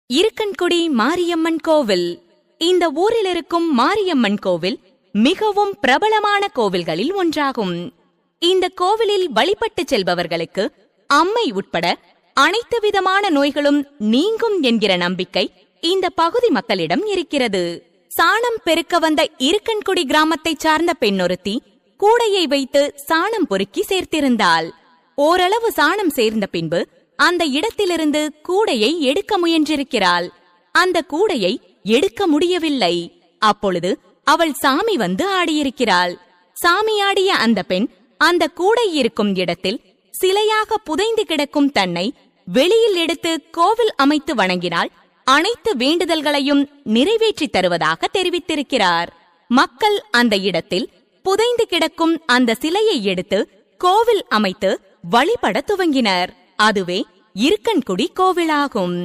இருக்கன்குடி மாரியம்மன் கோவில். இந்த ஊரில் இருக்கும் மாரியம்மன் கோவில் மிகவும் பிரபலமான கோவில்களில் ஒன்றாகும். இந்த கோவிலில் வழிபட்டு செல்பவர்களுக்கு அம்மை உட்பட அனைத்து விதமான நோய்களும் நீங்கும் என்கிற நம்பிக்கை இந்த பகுதி மக்களிடம் இருக்கிறது. சாணம் பெருக்க வந்த இருக்கன்குடி கிராமத்தை சார்ந்த பெண்ணொருத்தி கூடையை வைத்து சாணம் பொறுக்கி சேர்த்திருந்தாள். ஓரளவு சாணம் சேர்ந்த பின்பு அந்த இடத்திலிருந்து கூடையை எடுக்க முயன்றிருக்கிறாள். அந்த கூடையை எடுக்க முடியவில்லை. அப்பொழுது அவள் சாமி வந்து ஆடியிருக்கிறாள். சாமி ஆடிய அந்த பெண் அந்த கூடை இருக்கும் இடத்தில் சிலையாக புதைந்து கிடக்கும் தன்னை வெளியில் எடுத்து கோவில் அமைத்து வணங்கினால் அனைத்து வேண்டுதல்களையும் நிறைவேற்றி தருவதாக தெரிவித்திருக்கிறார். மக்கள் அந்த இடத்தில் புதைந்து கிடக்கும் அந்த சிலையை எடுத்து கோவில் அமைத்து வழிபட துவங்கினர். அதுவே இருக்கன்குடி கோவிலாகும்.